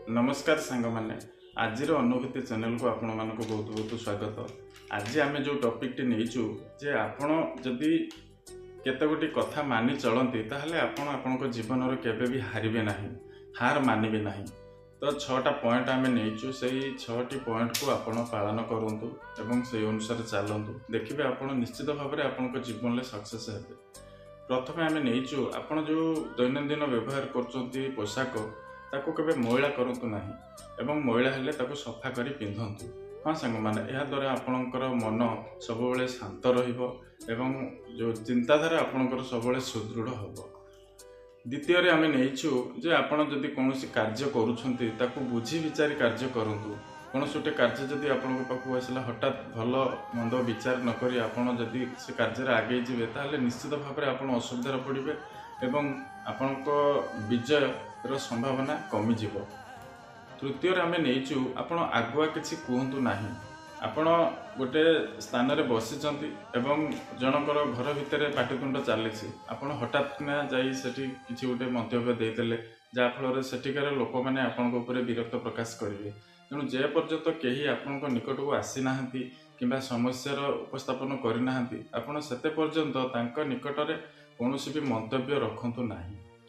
नमस्कार सांग मैंने आज अनुभूति चैनल को आपण मान बहुत बहुत स्वागत। आज आम जो टॉपिक टी नहींचु जे आपण जदि केतगोटी कथा मानि चलती ताहले आपण जीवन केबे भी हारिबे नहीं, हार मानिबे नहीं। तो 6टा पॉइंट आम नहींचु से 6टी पॉइंट को आपण पालन करंतु एवं से अनुसार चलतु, देखिए आपण निश्चित भाव में आपण जीवन में सक्सेस हेबे। प्रथम आम नहींचु आपण जो दैनंदिन व्यवहार कर पोशाक ताको केबे मैला करंतु नाही एवं मैला हेले ताको सफा करी पिंधंतु। हाँ सांग माने या द्वारा आपणकर मन सब बेले शांत रहिबो एवं जो चिंताधारा आपणकर सब बेले सुदृढ़ हबो। द्वितीय रे आमे नहींछु जे आपण जदि कोनोसी कार्य करूछंती ताको बुझी विचारी कार्य करंतु। कोनोसी गोटे कार्य जदि आपणक पाखु आसला हठात भल मंद विचार न करी आपण जदि से कार्य रे आगे जिवे ताले निश्चित भाव में आपण असुविधा पड़िबे एवं आपणक विजय रो संभावना कमी जीवो। तृतीय आम नहींचु आपण आगुआ किसी कहतु ना। आपण गोटे स्थान रे बसिचंती एवं जनकर घर भितर पाटितुंड चली आपण हठात ना जाई सेठी किछि गोटे मंतव्य देदेले जहाँ फल सेठिकार लोक मैंने आपण विरक्त प्रकाश करेंगे। तेणु जे पर्यंत कहीं आपण निकट को आसी ना कि समस्यार उपस्थापन करना आपण सेते पर्यंत तांका निकट में कौन भी मंतव्य रखतु ना।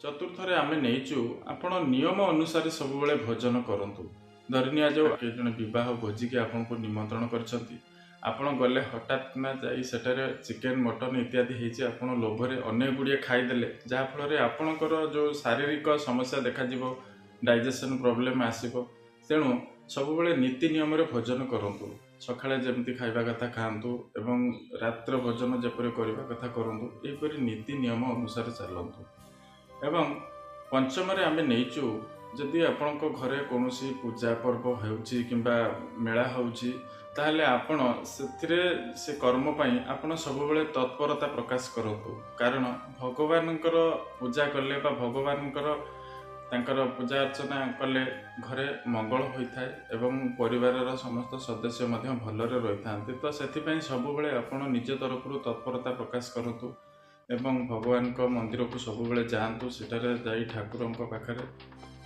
चतुर्थ आम नहींचु आपण नियम अनुसार सब बेले भोजन करंतु। धरिनिया जो जन विवाह भोजी के आपन को निमंत्रण करछंती, आपण गले हठात ना जाई सेटारे चिकेन मटन इत्यादि हेची आपण लोभरे अनेक गुड़िए खाईदेले जहाँ फल आपणकर जो शारीरिक समस्या देखा जीवो, डाइजेशन प्रॉब्लम आसीबो। तेणु सब बेले नीति नियम रे भोजन करंतु। सकाळे जेमती खाइबा कथा खाआंतु एवं रात्र भोजन जेपरि करिबा कथा करंतु। एपरि नीति नियम अनुसार चलंतु। एवं पंचम आम नहींचु जदि आपण घरे कौन पूजा पर्व होउची किंबा मेला होउची ताहले आपण से कर्म पाई आपण सब बेले तत्परता प्रकाश करंतु। कारण भगवानकर पूजा कले बा भगवानकर तांकर पूजा अर्चना कले घरे मंगल होता है एवं परिवार समस्त सदस्य मध्य भलरे रही था। तो से सब बेले आपण निज तरफ तत्परता प्रकाश करंतु एवं भगवान को मंदिर को सब बेले जातु, सेठारे जाई ठाकुर पाखे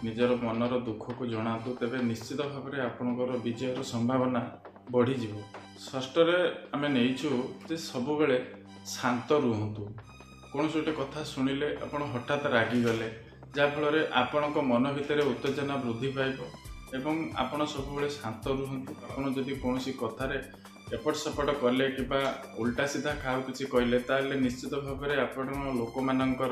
निजर मनर दुख को जनातु, तेबे निश्चित भाव में आपणकर विजयर संभावना बढ़ीज। षष्ठ आम नहींचु जे सब बेले शांत रुहतु। कौन गोटे कथा शुणिले आप हठात रागिगले जहाँ फल आपण मन भितर उत्तेजना वृद्धि पाइब एवं आपण सब बेले शांत रुहतु। आपड़ जदि कौन कथार एपट सेपट कले कि उल्टा सीधा क्या किसी कहले ताले निश्चित भाव में आपण लोक मानकर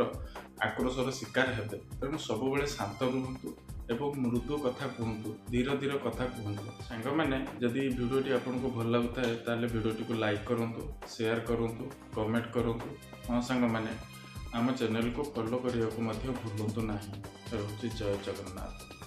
आक्रोशर शिकार हेबे। तेणु सब बेले शांत रुहतु एवं मृदु कथा कहतु, धीर धीर कथा कहतु। सांग मैंने जदि भिडियोटी आपको भल लगुए ताले भिडियोटी को लाइक करंतु, शेयर करंतु, कमेंट करंतु। हाँ सांग मैंने आम चैनल को फॉलो करने को भूलु ना। जय जगन्नाथ।